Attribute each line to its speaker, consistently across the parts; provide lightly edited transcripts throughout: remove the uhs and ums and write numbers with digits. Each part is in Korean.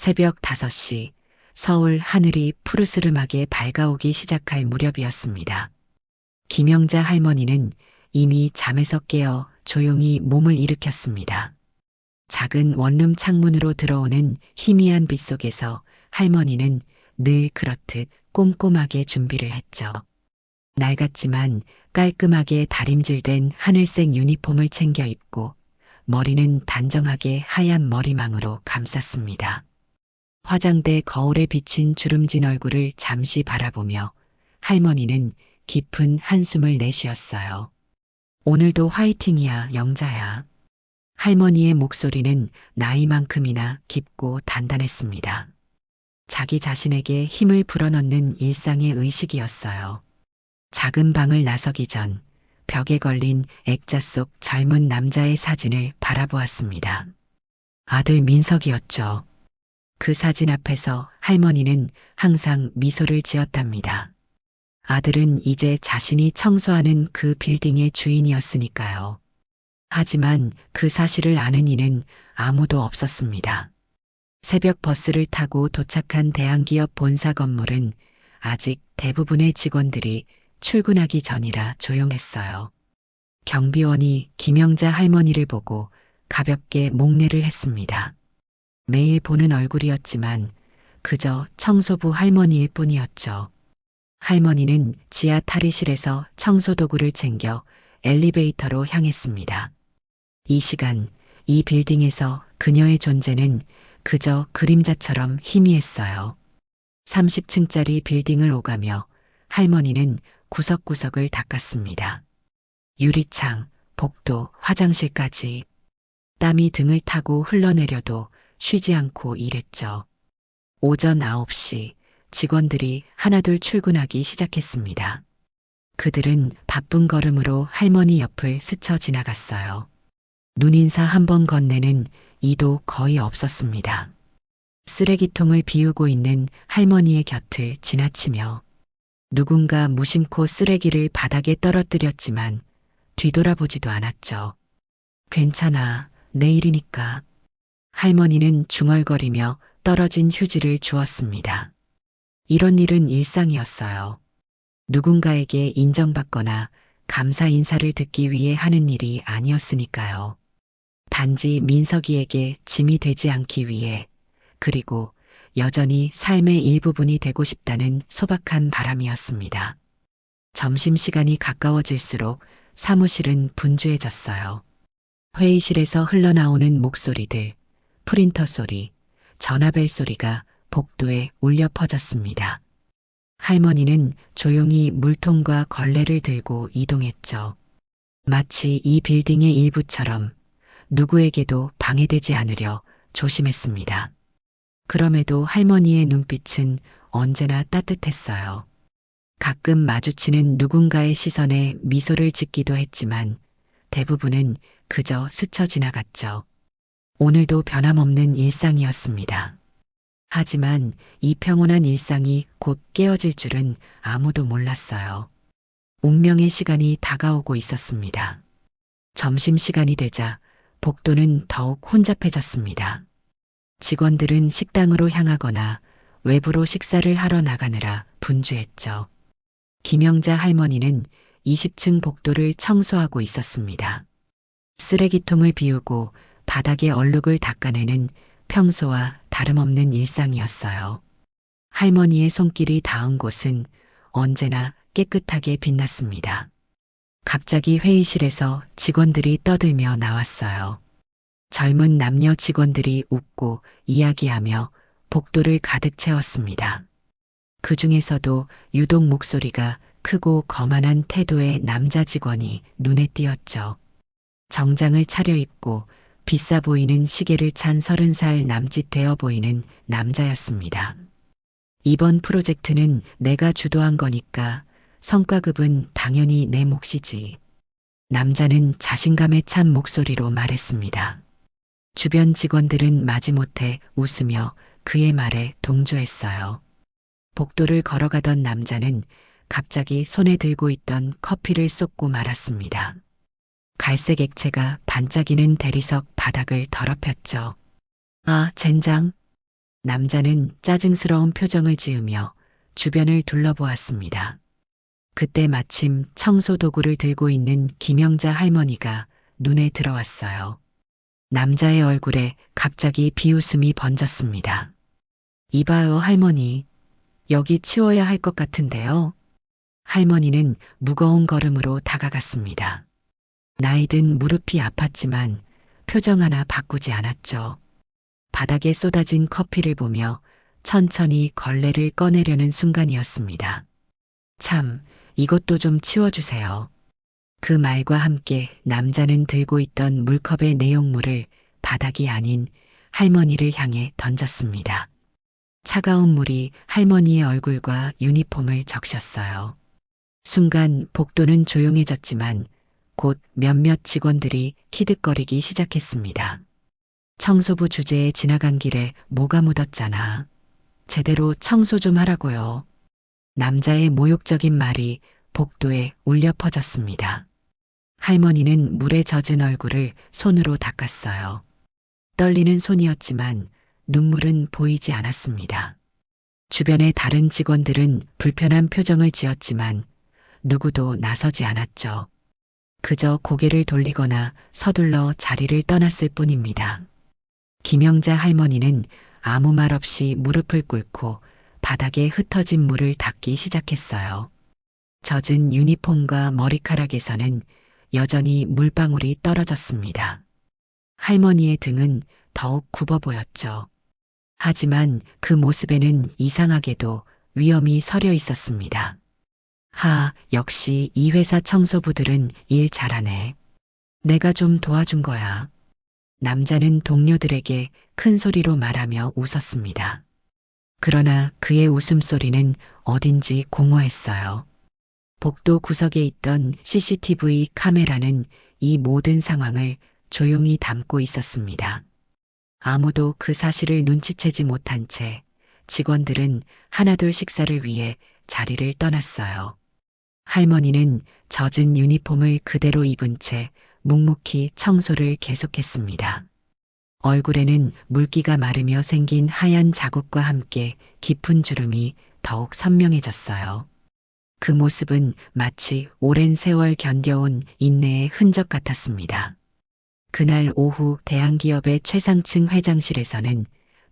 Speaker 1: 새벽 5시 서울 하늘이 푸르스름하게 밝아오기 시작할 무렵이었습니다. 김영자 할머니는 이미 잠에서 깨어 조용히 몸을 일으켰습니다. 작은 원룸 창문으로 들어오는 희미한 빛 속에서 할머니는 늘 그렇듯 꼼꼼하게 준비를 했죠. 낡았지만 깔끔하게 다림질된 하늘색 유니폼을 챙겨 입고 머리는 단정하게 하얀 머리망으로 감쌌습니다. 화장대 거울에 비친 주름진 얼굴을 잠시 바라보며 할머니는 깊은 한숨을 내쉬었어요. 오늘도 화이팅이야, 영자야. 할머니의 목소리는 나이만큼이나 깊고 단단했습니다. 자기 자신에게 힘을 불어넣는 일상의 의식이었어요. 작은 방을 나서기 전 벽에 걸린 액자 속 젊은 남자의 사진을 바라보았습니다. 아들 민석이었죠. 그 사진 앞에서 할머니는 항상 미소를 지었답니다. 아들은 이제 자신이 청소하는 그 빌딩의 주인이었으니까요. 하지만 그 사실을 아는 이는 아무도 없었습니다. 새벽 버스를 타고 도착한 대한기업 본사 건물은 아직 대부분의 직원들이 출근하기 전이라 조용했어요. 경비원이 김영자 할머니를 보고 가볍게 목례를 했습니다. 매일 보는 얼굴이었지만 그저 청소부 할머니일 뿐이었죠. 할머니는 지하 탈의실에서 청소도구를 챙겨 엘리베이터로 향했습니다. 이 시간, 이 빌딩에서 그녀의 존재는 그저 그림자처럼 희미했어요. 30층짜리 빌딩을 오가며 할머니는 구석구석을 닦았습니다. 유리창, 복도, 화장실까지. 땀이 등을 타고 흘러내려도 쉬지 않고 일했죠. 오전 9시 직원들이 하나둘 출근하기 시작했습니다. 그들은 바쁜 걸음으로 할머니 옆을 스쳐 지나갔어요. 눈인사 한 번 건네는 이도 거의 없었습니다. 쓰레기통을 비우고 있는 할머니의 곁을 지나치며 누군가 무심코 쓰레기를 바닥에 떨어뜨렸지만 뒤돌아보지도 않았죠. 괜찮아, 내일이니까. 할머니는 중얼거리며 떨어진 휴지를 주었습니다. 이런 일은 일상이었어요. 누군가에게 인정받거나 감사 인사를 듣기 위해 하는 일이 아니었으니까요. 단지 민석이에게 짐이 되지 않기 위해, 그리고 여전히 삶의 일부분이 되고 싶다는 소박한 바람이었습니다. 점심시간이 가까워질수록 사무실은 분주해졌어요. 회의실에서 흘러나오는 목소리들, 프린터 소리, 전화벨 소리가 복도에 울려 퍼졌습니다. 할머니는 조용히 물통과 걸레를 들고 이동했죠. 마치 이 빌딩의 일부처럼 누구에게도 방해되지 않으려 조심했습니다. 그럼에도 할머니의 눈빛은 언제나 따뜻했어요. 가끔 마주치는 누군가의 시선에 미소를 짓기도 했지만 대부분은 그저 스쳐 지나갔죠. 오늘도 변함없는 일상이었습니다. 하지만 이 평온한 일상이 곧 깨어질 줄은 아무도 몰랐어요. 운명의 시간이 다가오고 있었습니다. 점심시간이 되자 복도는 더욱 혼잡해졌습니다. 직원들은 식당으로 향하거나 외부로 식사를 하러 나가느라 분주했죠. 김영자 할머니는 20층 복도를 청소하고 있었습니다. 쓰레기통을 비우고 바닥에 얼룩을 닦아내는 평소와 다름없는 일상이었어요. 할머니의 손길이 닿은 곳은 언제나 깨끗하게 빛났습니다. 갑자기 회의실에서 직원들이 떠들며 나왔어요. 젊은 남녀 직원들이 웃고 이야기하며 복도를 가득 채웠습니다. 그 중에서도 유독 목소리가 크고 거만한 태도의 남자 직원이 눈에 띄었죠. 정장을 차려입고 비싸 보이는 시계를 찬 30살 남짓 되어 보이는 남자였습니다. 이번 프로젝트는 내가 주도한 거니까 성과급은 당연히 내 몫이지. 남자는 자신감에 찬 목소리로 말했습니다. 주변 직원들은 마지못해 웃으며 그의 말에 동조했어요. 복도를 걸어가던 남자는 갑자기 손에 들고 있던 커피를 쏟고 말았습니다. 갈색 액체가 반짝이는 대리석 바닥을 더럽혔죠. 아, 젠장. 남자는 짜증스러운 표정을 지으며 주변을 둘러보았습니다. 그때 마침 청소 도구를 들고 있는 김영자 할머니가 눈에 들어왔어요. 남자의 얼굴에 갑자기 비웃음이 번졌습니다. 이봐요, 할머니. 여기 치워야 할 것 같은데요. 할머니는 무거운 걸음으로 다가갔습니다. 나이든 무릎이 아팠지만 표정 하나 바꾸지 않았죠. 바닥에 쏟아진 커피를 보며 천천히 걸레를 꺼내려는 순간이었습니다. 참, 이것도 좀 치워주세요. 그 말과 함께 남자는 들고 있던 물컵의 내용물을 바닥이 아닌 할머니를 향해 던졌습니다. 차가운 물이 할머니의 얼굴과 유니폼을 적셨어요. 순간 복도는 조용해졌지만 곧 몇몇 직원들이 키득거리기 시작했습니다. 청소부 주제에 지나간 길에 뭐가 묻었잖아. 제대로 청소 좀 하라고요. 남자의 모욕적인 말이 복도에 울려 퍼졌습니다. 할머니는 물에 젖은 얼굴을 손으로 닦았어요. 떨리는 손이었지만 눈물은 보이지 않았습니다. 주변의 다른 직원들은 불편한 표정을 지었지만 누구도 나서지 않았죠. 그저 고개를 돌리거나 서둘러 자리를 떠났을 뿐입니다. 김영자 할머니는 아무 말 없이 무릎을 꿇고 바닥에 흩어진 물을 닦기 시작했어요. 젖은 유니폼과 머리카락에서는 여전히 물방울이 떨어졌습니다. 할머니의 등은 더욱 굽어 보였죠. 하지만 그 모습에는 이상하게도 위험이 서려 있었습니다. 역시 이 회사 청소부들은 일 잘하네. 내가 좀 도와준 거야. 남자는 동료들에게 큰 소리로 말하며 웃었습니다. 그러나 그의 웃음소리는 어딘지 공허했어요. 복도 구석에 있던 CCTV 카메라는 이 모든 상황을 조용히 담고 있었습니다. 아무도 그 사실을 눈치채지 못한 채 직원들은 하나둘 식사를 위해 자리를 떠났어요. 할머니는 젖은 유니폼을 그대로 입은 채 묵묵히 청소를 계속했습니다. 얼굴에는 물기가 마르며 생긴 하얀 자국과 함께 깊은 주름이 더욱 선명해졌어요. 그 모습은 마치 오랜 세월 견뎌온 인내의 흔적 같았습니다. 그날 오후 대한기업의 최상층 회장실에서는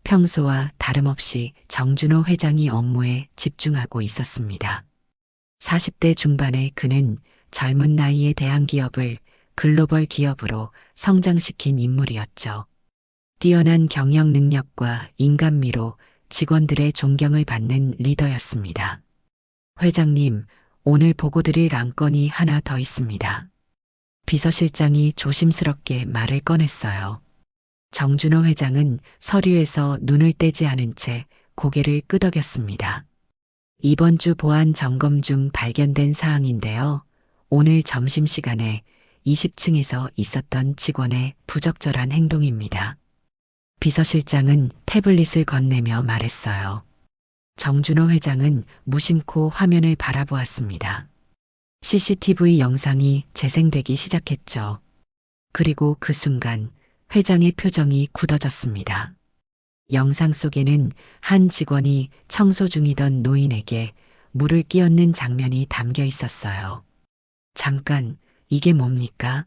Speaker 1: 평소와 다름없이 정준호 회장이 업무에 집중하고 있었습니다. 40대 중반의 그는 젊은 나이에 대한기업을 글로벌 기업으로 성장시킨 인물이었죠. 뛰어난 경영 능력과 인간미로 직원들의 존경을 받는 리더였습니다. 회장님, 오늘 보고드릴 안건이 하나 더 있습니다. 비서실장이 조심스럽게 말을 꺼냈어요. 정준호 회장은 서류에서 눈을 떼지 않은 채 고개를 끄덕였습니다. 이번 주 보안 점검 중 발견된 사항인데요. 오늘 점심시간에 20층에서 있었던 직원의 부적절한 행동입니다. 비서실장은 태블릿을 건네며 말했어요. 정준호 회장은 무심코 화면을 바라보았습니다. CCTV 영상이 재생되기 시작했죠. 그리고 그 순간 회장의 표정이 굳어졌습니다. 영상 속에는 한 직원이 청소 중이던 노인에게 물을 끼얹는 장면이 담겨 있었어요. 잠깐, 이게 뭡니까?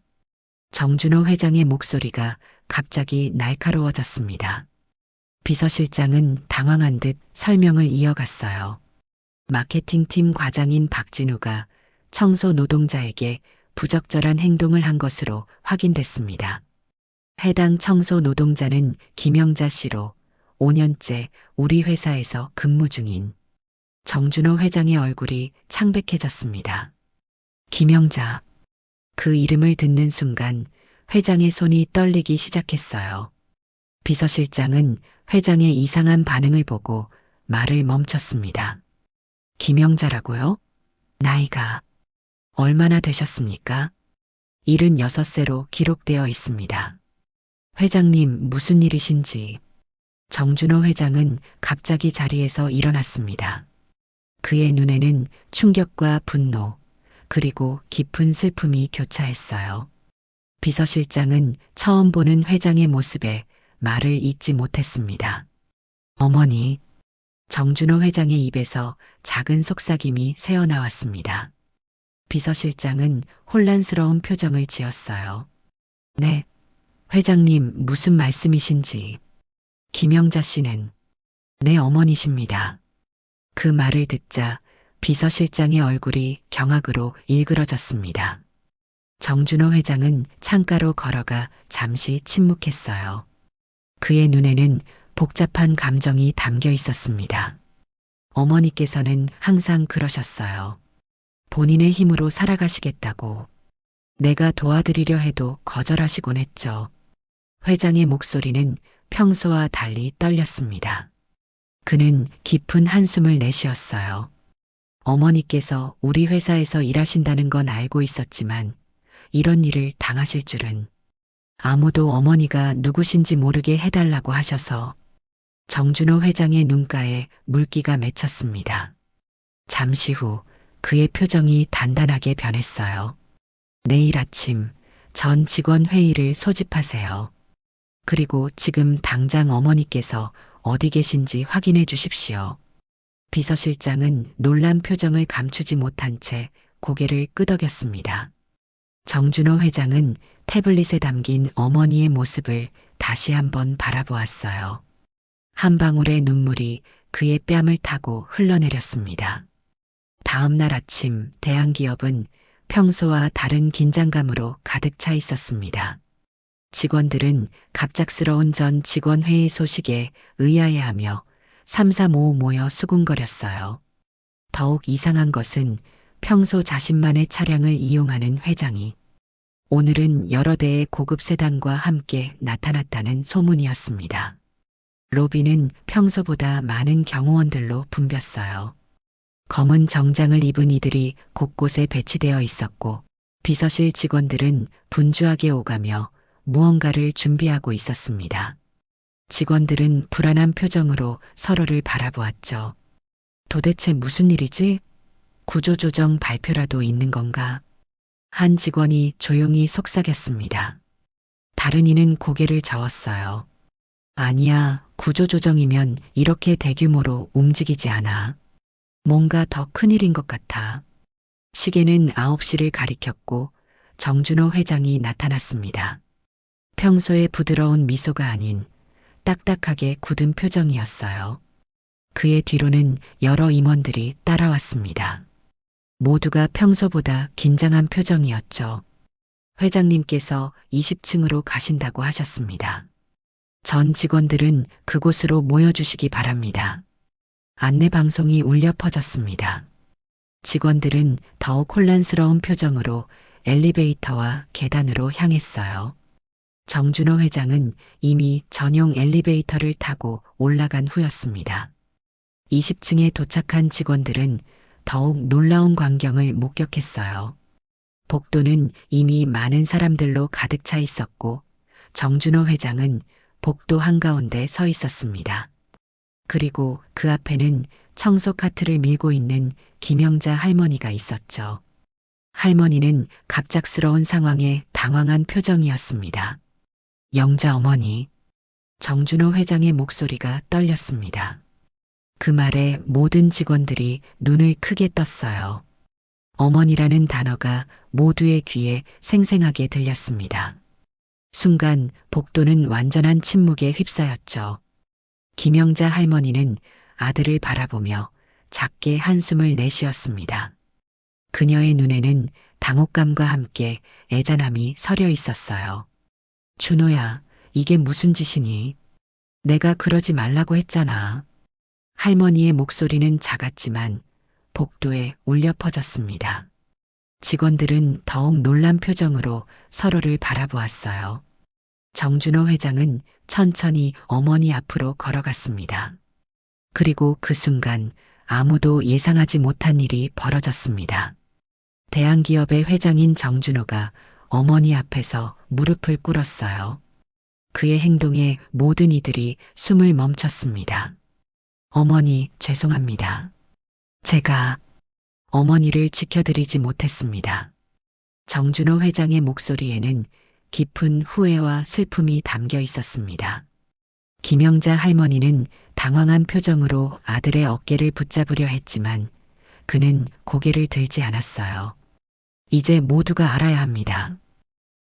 Speaker 1: 정준호 회장의 목소리가 갑자기 날카로워졌습니다. 비서실장은 당황한 듯 설명을 이어갔어요. 마케팅팀 과장인 박진우가 청소 노동자에게 부적절한 행동을 한 것으로 확인됐습니다. 해당 청소 노동자는 김영자 씨로 5년째 우리 회사에서 근무 중인 정준호 회장의 얼굴이 창백해졌습니다. 김영자. 그 이름을 듣는 순간 회장의 손이 떨리기 시작했어요. 비서실장은 회장의 이상한 반응을 보고 말을 멈췄습니다. 김영자라고요? 나이가 얼마나 되셨습니까? 76세로 기록되어 있습니다. 회장님, 무슨 일이신지. 정준호 회장은 갑자기 자리에서 일어났습니다. 그의 눈에는 충격과 분노, 그리고 깊은 슬픔이 교차했어요. 비서실장은 처음 보는 회장의 모습에 말을 잇지 못했습니다. 어머니, 정준호 회장의 입에서 작은 속삭임이 새어나왔습니다. 비서실장은 혼란스러운 표정을 지었어요. 네, 회장님 무슨 말씀이신지. 김영자 씨는 내 어머니십니다. 그 말을 듣자 비서실장의 얼굴이 경악으로 일그러졌습니다. 정준호 회장은 창가로 걸어가 잠시 침묵했어요. 그의 눈에는 복잡한 감정이 담겨 있었습니다. 어머니께서는 항상 그러셨어요. 본인의 힘으로 살아가시겠다고. 내가 도와드리려 해도 거절하시곤 했죠. 회장의 목소리는 평소와 달리 떨렸습니다. 그는 깊은 한숨을 내쉬었어요. 어머니께서 우리 회사에서 일하신다는 건 알고 있었지만 이런 일을 당하실 줄은. 아무도 어머니가 누구신지 모르게 해달라고 하셔서. 정준호 회장의 눈가에 물기가 맺혔습니다. 잠시 후 그의 표정이 단단하게 변했어요. 내일 아침 전 직원 회의를 소집하세요. 그리고 지금 당장 어머니께서 어디 계신지 확인해 주십시오. 비서실장은 놀란 표정을 감추지 못한 채 고개를 끄덕였습니다. 정준호 회장은 태블릿에 담긴 어머니의 모습을 다시 한번 바라보았어요. 한 방울의 눈물이 그의 뺨을 타고 흘러내렸습니다. 다음 날 아침 대한기업은 평소와 다른 긴장감으로 가득 차 있었습니다. 직원들은 갑작스러운 전 직원회의 소식에 의아해하며 삼삼오오 모여 수군거렸어요. 더욱 이상한 것은 평소 자신만의 차량을 이용하는 회장이 오늘은 여러 대의 고급 세단과 함께 나타났다는 소문이었습니다. 로비는 평소보다 많은 경호원들로 붐볐어요. 검은 정장을 입은 이들이 곳곳에 배치되어 있었고 비서실 직원들은 분주하게 오가며 무언가를 준비하고 있었습니다. 직원들은 불안한 표정으로 서로를 바라보았죠. 도대체 무슨 일이지? 구조조정 발표라도 있는 건가? 한 직원이 조용히 속삭였습니다. 다른 이는 고개를 저었어요. 아니야, 구조조정이면 이렇게 대규모로 움직이지 않아. 뭔가 더 큰일인 것 같아. 시계는 9시를 가리켰고 정준호 회장이 나타났습니다. 평소의 부드러운 미소가 아닌 딱딱하게 굳은 표정이었어요. 그의 뒤로는 여러 임원들이 따라왔습니다. 모두가 평소보다 긴장한 표정이었죠. 회장님께서 20층으로 가신다고 하셨습니다. 전 직원들은 그곳으로 모여주시기 바랍니다. 안내 방송이 울려 퍼졌습니다. 직원들은 더욱 혼란스러운 표정으로 엘리베이터와 계단으로 향했어요. 정준호 회장은 이미 전용 엘리베이터를 타고 올라간 후였습니다. 20층에 도착한 직원들은 더욱 놀라운 광경을 목격했어요. 복도는 이미 많은 사람들로 가득 차 있었고 정준호 회장은 복도 한가운데 서 있었습니다. 그리고 그 앞에는 청소 카트를 밀고 있는 김영자 할머니가 있었죠. 할머니는 갑작스러운 상황에 당황한 표정이었습니다. 영자 어머니. 정준호 회장의 목소리가 떨렸습니다. 그 말에 모든 직원들이 눈을 크게 떴어요. 어머니라는 단어가 모두의 귀에 생생하게 들렸습니다. 순간 복도는 완전한 침묵에 휩싸였죠. 김영자 할머니는 아들을 바라보며 작게 한숨을 내쉬었습니다. 그녀의 눈에는 당혹감과 함께 애잔함이 서려 있었어요. 준호야, 이게 무슨 짓이니? 내가 그러지 말라고 했잖아. 할머니의 목소리는 작았지만 복도에 울려 퍼졌습니다. 직원들은 더욱 놀란 표정으로 서로를 바라보았어요. 정준호 회장은 천천히 어머니 앞으로 걸어갔습니다. 그리고 그 순간 아무도 예상하지 못한 일이 벌어졌습니다. 대한기업의 회장인 정준호가 어머니 앞에서 무릎을 꿇었어요. 그의 행동에 모든 이들이 숨을 멈췄습니다. 어머니, 죄송합니다. 제가 어머니를 지켜드리지 못했습니다. 정준호 회장의 목소리에는 깊은 후회와 슬픔이 담겨 있었습니다. 김영자 할머니는 당황한 표정으로 아들의 어깨를 붙잡으려 했지만 그는 고개를 들지 않았어요. 이제 모두가 알아야 합니다.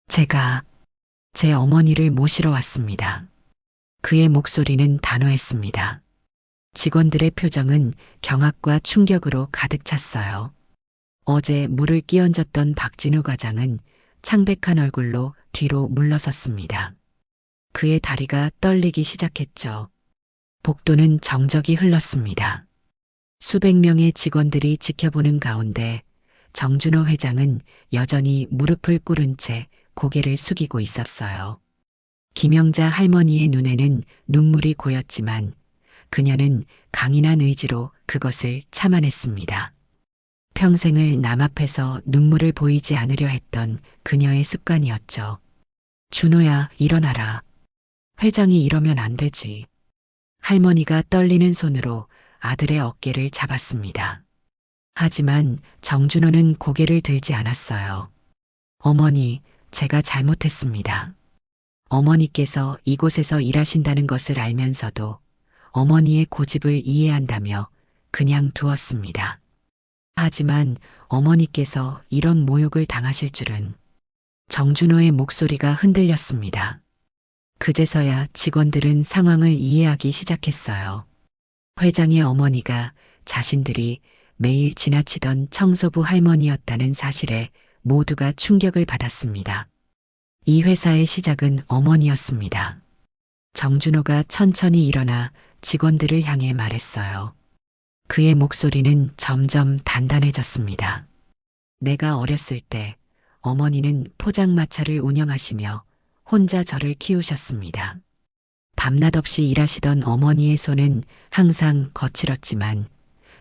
Speaker 1: 제가 제 어머니를 모시러 왔습니다. 그의 목소리는 단호했습니다. 직원들의 표정은 경악과 충격으로 가득 찼어요. 어제 물을 끼얹었던 박진우 과장은 창백한 얼굴로 뒤로 물러섰습니다. 그의 다리가 떨리기 시작했죠. 복도는 정적이 흘렀습니다. 수백 명의 직원들이 지켜보는 가운데 정준호 회장은 여전히 무릎을 꿇은 채 고개를 숙이고 있었어요. 김영자 할머니의 눈에는 눈물이 고였지만 그녀는 강인한 의지로 그것을 참아냈습니다. 평생을 남 앞에서 눈물을 보이지 않으려 했던 그녀의 습관이었죠. 준호야, 일어나라. 회장이 이러면 안 되지. 할머니가 떨리는 손으로 아들의 어깨를 잡았습니다. 하지만 정준호는 고개를 들지 않았어요. 어머니, 제가 잘못했습니다. 어머니께서 이곳에서 일하신다는 것을 알면서도 어머니의 고집을 이해한다며 그냥 두었습니다. 하지만 어머니께서 이런 모욕을 당하실 줄은. 정준호의 목소리가 흔들렸습니다. 그제서야 직원들은 상황을 이해하기 시작했어요. 회장의 어머니가 자신들이 매일 지나치던 청소부 할머니였다는 사실에 모두가 충격을 받았습니다. 이 회사의 시작은 어머니였습니다. 정준호가 천천히 일어나 직원들을 향해 말했어요. 그의 목소리는 점점 단단해졌습니다. 내가 어렸을 때 어머니는 포장마차를 운영하시며 혼자 저를 키우셨습니다. 밤낮 없이 일하시던 어머니의 손은 항상 거칠었지만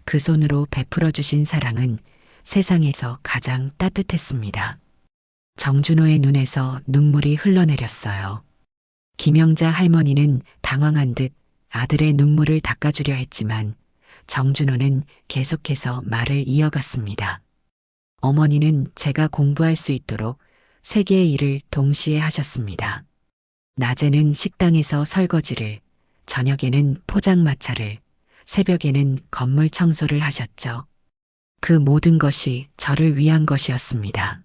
Speaker 1: 그 손으로 베풀어 주신 사랑은 세상에서 가장 따뜻했습니다. 정준호의 눈에서 눈물이 흘러내렸어요. 김영자 할머니는 당황한 듯 아들의 눈물을 닦아주려 했지만 정준호는 계속해서 말을 이어갔습니다. 어머니는 제가 공부할 수 있도록 세 개의 일을 동시에 하셨습니다. 낮에는 식당에서 설거지를, 저녁에는 포장마차를, 새벽에는 건물 청소를 하셨죠. 그 모든 것이 저를 위한 것이었습니다.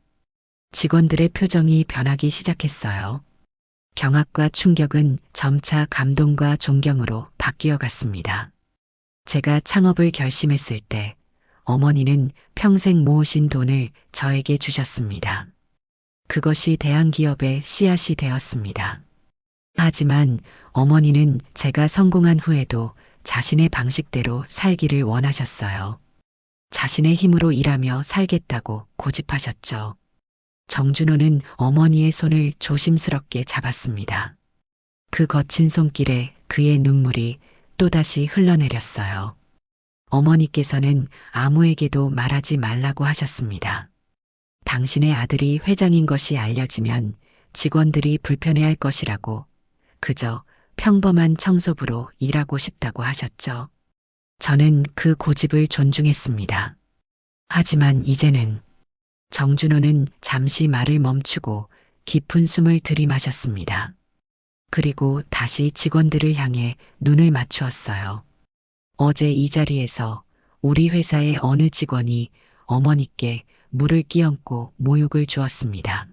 Speaker 1: 직원들의 표정이 변하기 시작했어요. 경악과 충격은 점차 감동과 존경으로 바뀌어 갔습니다. 제가 창업을 결심했을 때 어머니는 평생 모으신 돈을 저에게 주셨습니다. 그것이 대한기업의 씨앗이 되었습니다. 하지만 어머니는 제가 성공한 후에도 자신의 방식대로 살기를 원하셨어요. 자신의 힘으로 일하며 살겠다고 고집하셨죠. 정준호는 어머니의 손을 조심스럽게 잡았습니다. 그 거친 손길에 그의 눈물이 또다시 흘러내렸어요. 어머니께서는 아무에게도 말하지 말라고 하셨습니다. 당신의 아들이 회장인 것이 알려지면 직원들이 불편해할 것이라고, 그저 평범한 청소부로 일하고 싶다고 하셨죠. 저는 그 고집을 존중했습니다. 하지만 이제는 정준호는 잠시 말을 멈추고 깊은 숨을 들이마셨습니다. 그리고 다시 직원들을 향해 눈을 맞추었어요. 어제 이 자리에서 우리 회사의 어느 직원이 어머니께 물을 끼얹고 모욕을 주었습니다.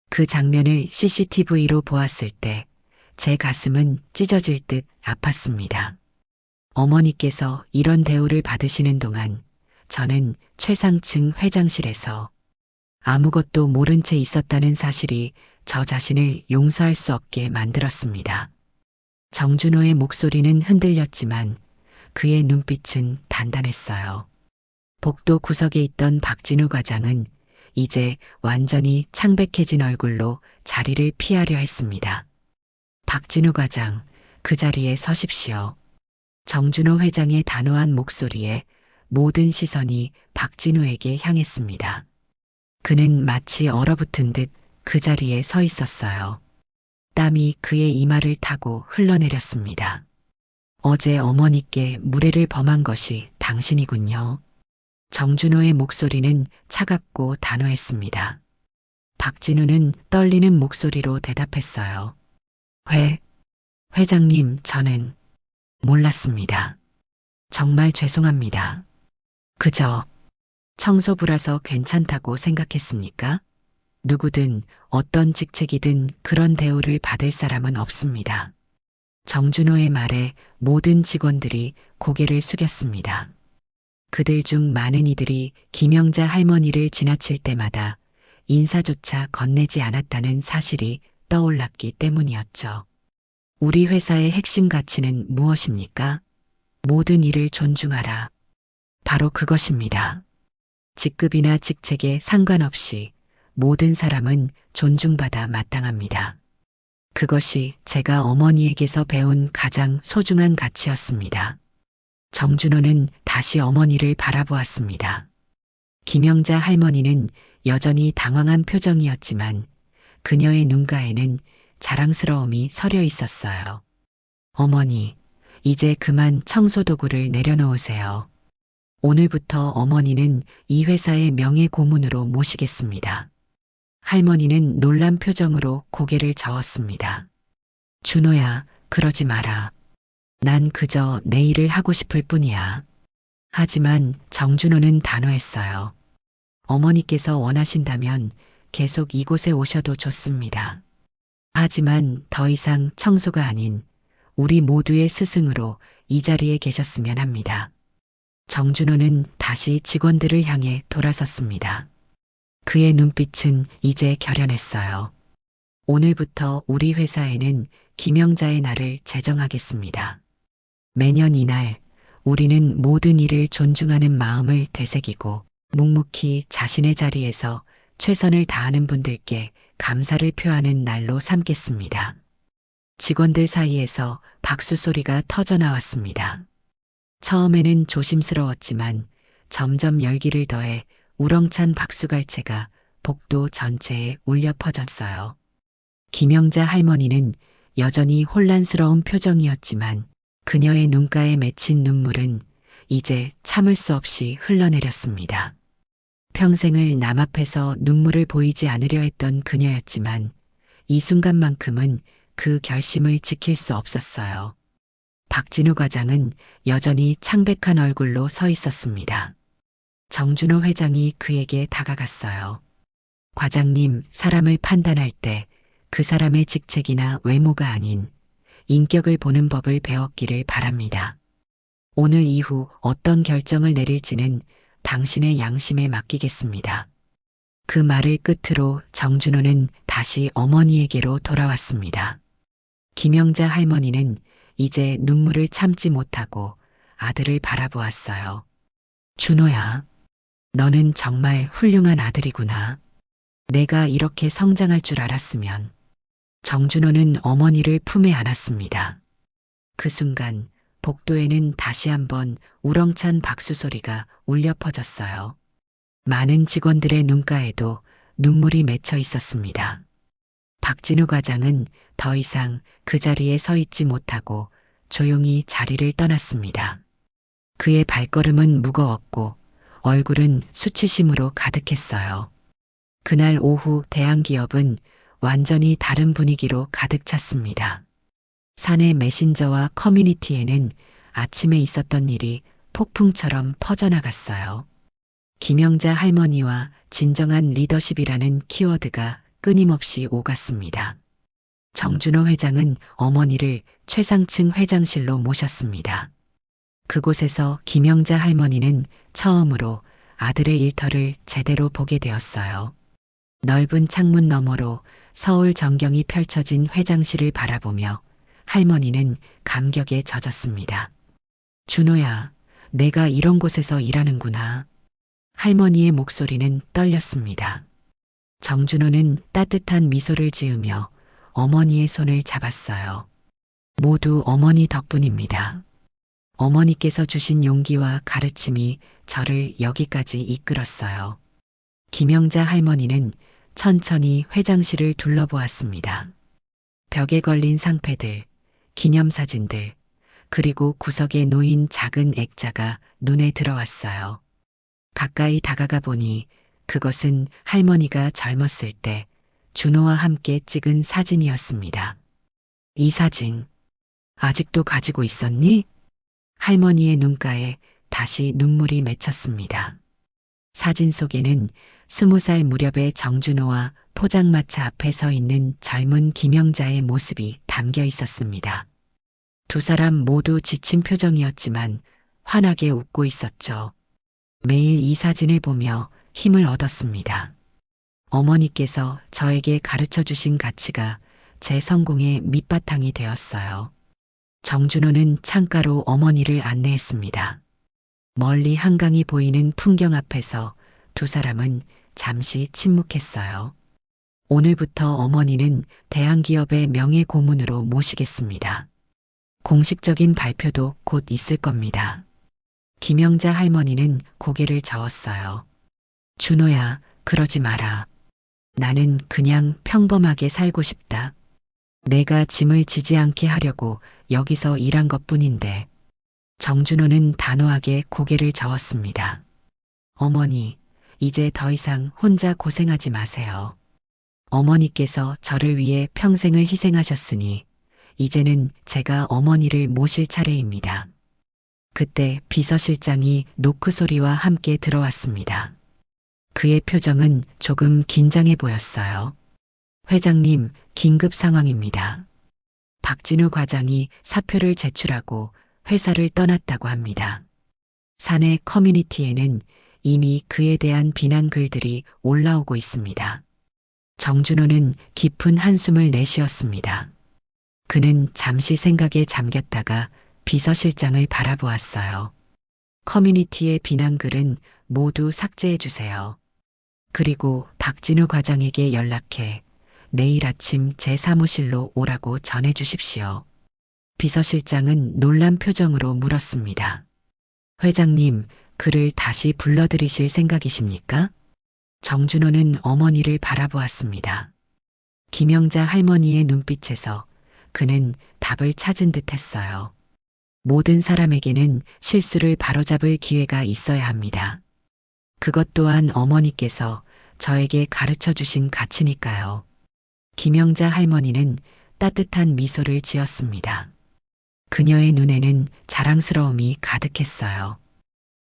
Speaker 1: 그 장면을 CCTV로 보았을 때 제 가슴은 찢어질 듯 아팠습니다. 어머니께서 이런 대우를 받으시는 동안 저는 최상층 회장실에서 아무것도 모른 채 있었다는 사실이 저 자신을 용서할 수 없게 만들었습니다. 정준호의 목소리는 흔들렸지만 그의 눈빛은 단단했어요. 복도 구석에 있던 박진우 과장은 이제 완전히 창백해진 얼굴로 자리를 피하려 했습니다. 박진우 과장, 그 자리에 서십시오. 정준호 회장의 단호한 목소리에 모든 시선이 박진우에게 향했습니다. 그는 마치 얼어붙은 듯 그 자리에 서 있었어요. 땀이 그의 이마를 타고 흘러내렸습니다. 어제 어머니께 무례를 범한 것이 당신이군요. 정준호의 목소리는 차갑고 단호했습니다. 박진우는 떨리는 목소리로 대답했어요. 회장님, 저는 몰랐습니다. 정말 죄송합니다. 그저 청소부라서 괜찮다고 생각했습니까? 누구든 어떤 직책이든 그런 대우를 받을 사람은 없습니다. 정준호의 말에 모든 직원들이 고개를 숙였습니다. 그들 중 많은 이들이 김영자 할머니를 지나칠 때마다 인사조차 건네지 않았다는 사실이 떠올랐기 때문이었죠. 우리 회사의 핵심 가치는 무엇입니까? 모든 일을 존중하라. 바로 그것입니다. 직급이나 직책에 상관없이 모든 사람은 존중받아 마땅합니다. 그것이 제가 어머니에게서 배운 가장 소중한 가치였습니다. 정준호는 다시 어머니를 바라보았습니다. 김영자 할머니는 여전히 당황한 표정이었지만 그녀의 눈가에는 자랑스러움이 서려 있었어요. 어머니, 이제 그만 청소도구를 내려놓으세요. 오늘부터 어머니는 이 회사의 명예 고문으로 모시겠습니다. 할머니는 놀란 표정으로 고개를 저었습니다. 준호야, 그러지 마라. 난 그저 내 일을 하고 싶을 뿐이야. 하지만 정준호는 단호했어요. 어머니께서 원하신다면 계속 이곳에 오셔도 좋습니다. 하지만 더 이상 청소가 아닌 우리 모두의 스승으로 이 자리에 계셨으면 합니다. 정준호는 다시 직원들을 향해 돌아섰습니다. 그의 눈빛은 이제 결연했어요. 오늘부터 우리 회사에는 김영자의 날을 제정하겠습니다. 매년 이날 우리는 모든 일을 존중하는 마음을 되새기고 묵묵히 자신의 자리에서 최선을 다하는 분들께 감사를 표하는 날로 삼겠습니다. 직원들 사이에서 박수 소리가 터져 나왔습니다. 처음에는 조심스러웠지만 점점 열기를 더해 우렁찬 박수갈채가 복도 전체에 울려 퍼졌어요. 김영자 할머니는 여전히 혼란스러운 표정이었지만 그녀의 눈가에 맺힌 눈물은 이제 참을 수 없이 흘러내렸습니다. 평생을 남 앞에서 눈물을 보이지 않으려 했던 그녀였지만 이 순간만큼은 그 결심을 지킬 수 없었어요. 박진우 과장은 여전히 창백한 얼굴로 서 있었습니다. 정준호 회장이 그에게 다가갔어요. 과장님, 사람을 판단할 때 그 사람의 직책이나 외모가 아닌 인격을 보는 법을 배웠기를 바랍니다. 오늘 이후 어떤 결정을 내릴지는 당신의 양심에 맡기겠습니다. 그 말을 끝으로 정준호는 다시 어머니에게로 돌아왔습니다. 김영자 할머니는 이제 눈물을 참지 못하고 아들을 바라보았어요. 준호야, 너는 정말 훌륭한 아들이구나. 내가 이렇게 성장할 줄 알았으면. 정준호는 어머니를 품에 안았습니다. 그 순간 복도에는 다시 한번 우렁찬 박수 소리가 울려 퍼졌어요. 많은 직원들의 눈가에도 눈물이 맺혀 있었습니다. 박진우 과장은 더 이상 그 자리에 서 있지 못하고 조용히 자리를 떠났습니다. 그의 발걸음은 무거웠고 얼굴은 수치심으로 가득했어요. 그날 오후 대한기업은 완전히 다른 분위기로 가득 찼습니다. 사내 메신저와 커뮤니티에는 아침에 있었던 일이 폭풍처럼 퍼져나갔어요. 김영자 할머니와 진정한 리더십이라는 키워드가 끊임없이 오갔습니다. 정준호 회장은 어머니를 최상층 회장실로 모셨습니다. 그곳에서 김영자 할머니는 처음으로 아들의 일터를 제대로 보게 되었어요. 넓은 창문 너머로 서울 전경이 펼쳐진 회장실을 바라보며 할머니는 감격에 젖었습니다. 준호야, 내가 이런 곳에서 일하는구나. 할머니의 목소리는 떨렸습니다. 정준호는 따뜻한 미소를 지으며 어머니의 손을 잡았어요. 모두 어머니 덕분입니다. 어머니께서 주신 용기와 가르침이 저를 여기까지 이끌었어요. 김영자 할머니는 천천히 회장실을 둘러보았습니다. 벽에 걸린 상패들, 기념사진들, 그리고 구석에 놓인 작은 액자가 눈에 들어왔어요. 가까이 다가가 보니 그것은 할머니가 젊었을 때 준호와 함께 찍은 사진이었습니다. 이 사진, 아직도 가지고 있었니? 할머니의 눈가에 다시 눈물이 맺혔습니다. 사진 속에는 20살 무렵의 정준호와 포장마차 앞에 서 있는 젊은 김영자의 모습이 담겨 있었습니다. 두 사람 모두 지친 표정이었지만 환하게 웃고 있었죠. 매일 이 사진을 보며 힘을 얻었습니다. 어머니께서 저에게 가르쳐 주신 가치가 제 성공의 밑바탕이 되었어요. 정준호는 창가로 어머니를 안내했습니다. 멀리 한강이 보이는 풍경 앞에서 두 사람은 잠시 침묵했어요. 오늘부터 어머니는 대한기업의 명예 고문으로 모시겠습니다. 공식적인 발표도 곧 있을 겁니다. 김영자 할머니는 고개를 저었어요. 준호야, 그러지 마라. 나는 그냥 평범하게 살고 싶다. 내가 짐을 지지 않게 하려고 여기서 일한 것뿐인데. 정준호는 단호하게 고개를 저었습니다. 어머니, 이제 더 이상 혼자 고생하지 마세요. 어머니께서 저를 위해 평생을 희생하셨으니 이제는 제가 어머니를 모실 차례입니다. 그때 비서실장이 노크 소리와 함께 들어왔습니다. 그의 표정은 조금 긴장해 보였어요. 회장님, 긴급 상황입니다. 박진우 과장이 사표를 제출하고 회사를 떠났다고 합니다. 사내 커뮤니티에는 이미 그에 대한 비난 글들이 올라오고 있습니다. 정준호는 깊은 한숨을 내쉬었습니다. 그는 잠시 생각에 잠겼다가 비서실장을 바라보았어요. 커뮤니티의 비난글은 모두 삭제해 주세요. 그리고 박진우 과장에게 연락해 내일 아침 제 사무실로 오라고 전해 주십시오. 비서실장은 놀란 표정으로 물었습니다. 회장님, 그를 다시 불러들이실 생각이십니까? 정준호는 어머니를 바라보았습니다. 김영자 할머니의 눈빛에서 그는 답을 찾은 듯 했어요. 모든 사람에게는 실수를 바로잡을 기회가 있어야 합니다. 그것 또한 어머니께서 저에게 가르쳐 주신 가치니까요. 김영자 할머니는 따뜻한 미소를 지었습니다. 그녀의 눈에는 자랑스러움이 가득했어요.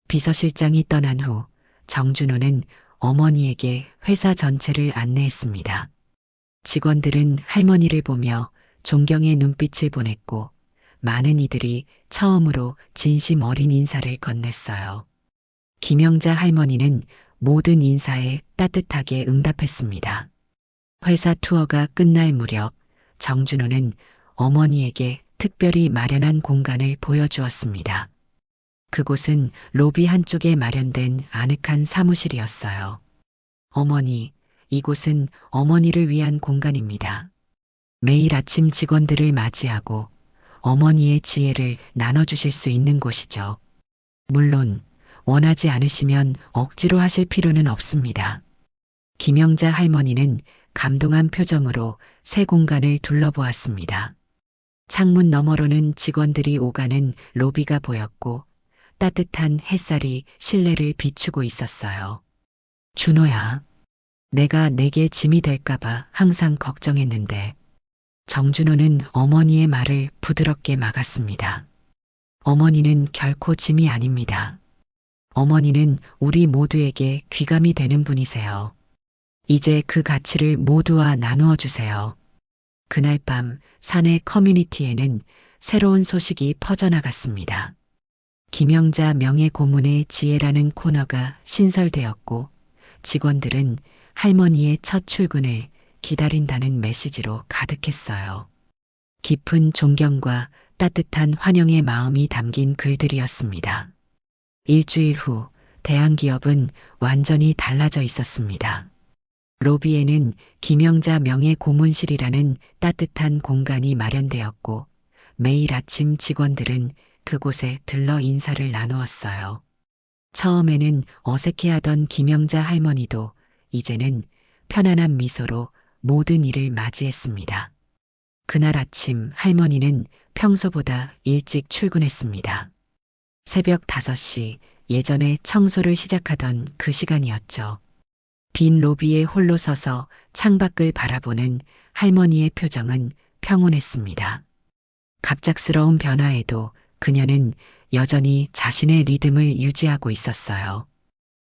Speaker 1: 비서실장이 떠난 후 정준호는 어머니에게 회사 전체를 안내했습니다. 직원들은 할머니를 보며 존경의 눈빛을 보냈고 많은 이들이 처음으로 진심 어린 인사를 건넸어요. 김영자 할머니는 모든 인사에 따뜻하게 응답했습니다. 회사 투어가 끝날 무렵 정준호는 어머니에게 특별히 마련한 공간을 보여주었습니다. 그곳은 로비 한쪽에 마련된 아늑한 사무실이었어요. 어머니, 이곳은 어머니를 위한 공간입니다. 매일 아침 직원들을 맞이하고 어머니의 지혜를 나눠주실 수 있는 곳이죠. 물론 원하지 않으시면 억지로 하실 필요는 없습니다. 김영자 할머니는 감동한 표정으로 새 공간을 둘러보았습니다. 창문 너머로는 직원들이 오가는 로비가 보였고 따뜻한 햇살이 실내를 비추고 있었어요. 준호야, 내가 내게 짐이 될까봐 항상 걱정했는데. 정준호는 어머니의 말을 부드럽게 막았습니다. 어머니는 결코 짐이 아닙니다. 어머니는 우리 모두에게 귀감이 되는 분이세요. 이제 그 가치를 모두와 나누어 주세요. 그날 밤 사내 커뮤니티에는 새로운 소식이 퍼져나갔습니다. 김영자 명예고문의 지혜라는 코너가 신설되었고 직원들은 할머니의 첫 출근을 기다린다는 메시지로 가득했어요. 깊은 존경과 따뜻한 환영의 마음이 담긴 글들이었습니다. 일주일 후 대한기업은 완전히 달라져 있었습니다. 로비에는 김영자 명예고문실이라는 따뜻한 공간이 마련되었고 매일 아침 직원들은 그곳에 들러 인사를 나누었어요. 처음에는 어색해하던 김영자 할머니도 이제는 편안한 미소로 모든 일을 맞이했습니다. 그날 아침 할머니는 평소보다 일찍 출근했습니다. 새벽 5시 예전에 청소를 시작하던 그 시간이었죠. 빈 로비에 홀로 서서 창밖을 바라보는 할머니의 표정은 평온했습니다. 갑작스러운 변화에도 그녀는 여전히 자신의 리듬을 유지하고 있었어요.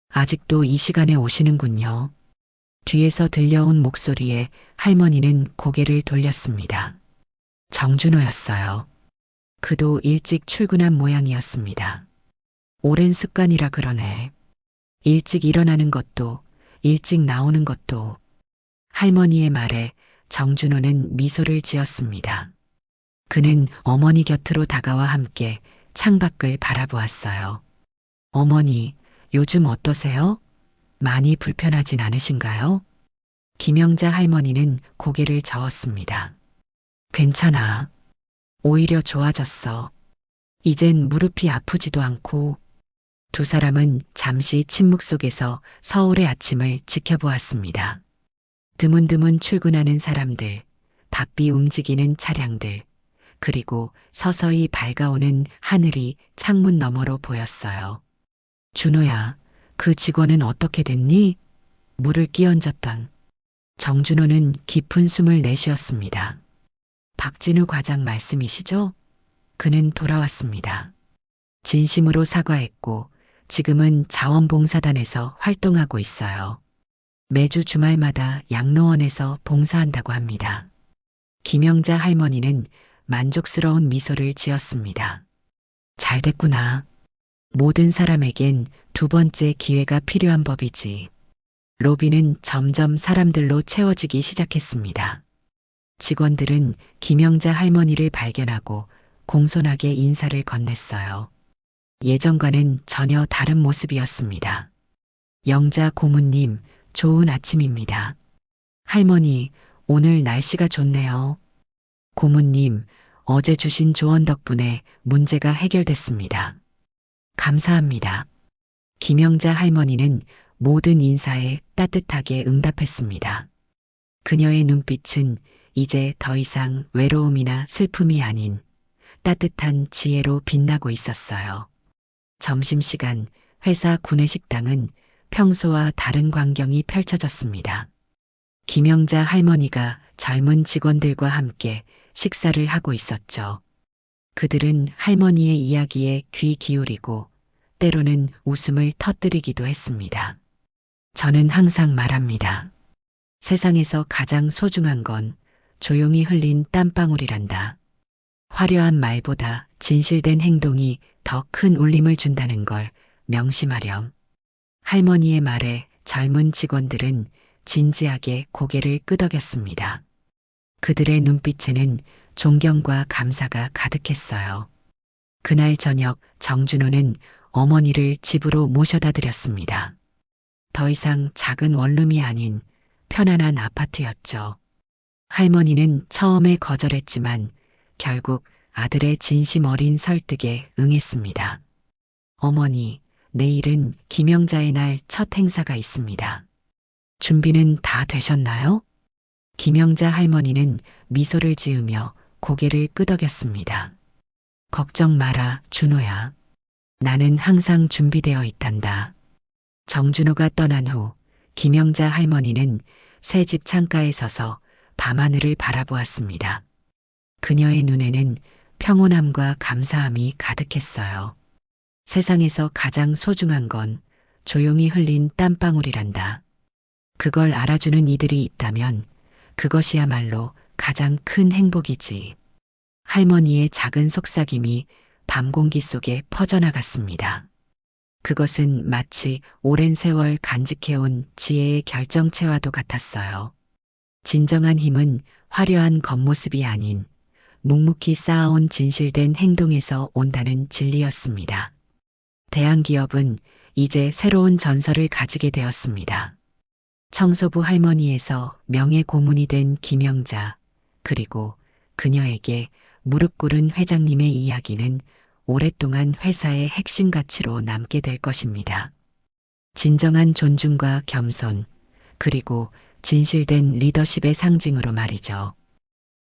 Speaker 1: 아직도 이 시간에 오시는군요. 뒤에서 들려온 목소리에 할머니는 고개를 돌렸습니다. 정준호였어요. 그도 일찍 출근한 모양이었습니다. 오랜 습관이라 그러네. 일찍 일어나는 것도, 일찍 나오는 것도. 할머니의 말에 정준호는 미소를 지었습니다. 그는 어머니 곁으로 다가와 함께 창밖을 바라보았어요. 어머니, 요즘 어떠세요? 많이 불편하진 않으신가요? 김영자 할머니는 고개를 저었습니다. 괜찮아. 오히려 좋아졌어. 이젠 무릎이 아프지도 않고. 두 사람은 잠시 침묵 속에서 서울의 아침을 지켜보았습니다. 드문드문 출근하는 사람들, 바삐 움직이는 차량들, 그리고 서서히 밝아오는 하늘이 창문 너머로 보였어요. 준호야, 그 직원은 어떻게 됐니? 물을 끼얹었던. 정준호는 깊은 숨을 내쉬었습니다. 박진우 과장 말씀이시죠? 그는 돌아왔습니다. 진심으로 사과했고 지금은 자원봉사단에서 활동하고 있어요. 매주 주말마다 양로원에서 봉사한다고 합니다. 김영자 할머니는 만족스러운 미소를 지었습니다. 잘 됐구나. 모든 사람에겐 두 번째 기회가 필요한 법이지. 로비는 점점 사람들로 채워지기 시작했습니다. 직원들은 김영자 할머니를 발견하고 공손하게 인사를 건넸어요. 예전과는 전혀 다른 모습이었습니다. 영자 고모님, 좋은 아침입니다. 할머니, 오늘 날씨가 좋네요. 고모님, 어제 주신 조언 덕분에 문제가 해결됐습니다. 감사합니다. 김영자 할머니는 모든 인사에 따뜻하게 응답했습니다. 그녀의 눈빛은 이제 더 이상 외로움이나 슬픔이 아닌 따뜻한 지혜로 빛나고 있었어요. 점심시간 회사 구내식당은 평소와 다른 광경이 펼쳐졌습니다. 김영자 할머니가 젊은 직원들과 함께 식사를 하고 있었죠. 그들은 할머니의 이야기에 귀 기울이고 때로는 웃음을 터뜨리기도 했습니다. 저는 항상 말합니다. 세상에서 가장 소중한 건 조용히 흘린 땀방울이란다. 화려한 말보다 진실된 행동이 더 큰 울림을 준다는 걸 명심하렴. 할머니의 말에 젊은 직원들은 진지하게 고개를 끄덕였습니다. 그들의 눈빛에는 존경과 감사가 가득했어요. 그날 저녁 정준호는 어머니를 집으로 모셔다 드렸습니다. 더 이상 작은 원룸이 아닌 편안한 아파트였죠. 할머니는 처음에 거절했지만 결국 아들의 진심 어린 설득에 응했습니다. 어머니, 내일은 김영자의 날 첫 행사가 있습니다. 준비는 다 되셨나요? 김영자 할머니는 미소를 지으며 고개를 끄덕였습니다. 걱정 마라, 준호야. 나는 항상 준비되어 있단다. 정준호가 떠난 후 김영자 할머니는 새 집 창가에 서서 밤하늘을 바라보았습니다. 그녀의 눈에는 평온함과 감사함이 가득했어요. 세상에서 가장 소중한 건 조용히 흘린 땀방울이란다. 그걸 알아주는 이들이 있다면 그것이야말로 가장 큰 행복이지. 할머니의 작은 속삭임이 밤 공기 속에 퍼져나갔습니다. 그것은 마치 오랜 세월 간직해온 지혜의 결정체와도 같았어요. 진정한 힘은 화려한 겉모습이 아닌 묵묵히 쌓아온 진실된 행동에서 온다는 진리였습니다. 대한기업은 이제 새로운 전설을 가지게 되었습니다. 청소부 할머니에서 명예 고문이 된 김영자, 그리고 그녀에게 무릎 꿇은 회장님의 이야기는 오랫동안 회사의 핵심 가치로 남게 될 것입니다. 진정한 존중과 겸손, 그리고 진실된 리더십의 상징으로 말이죠.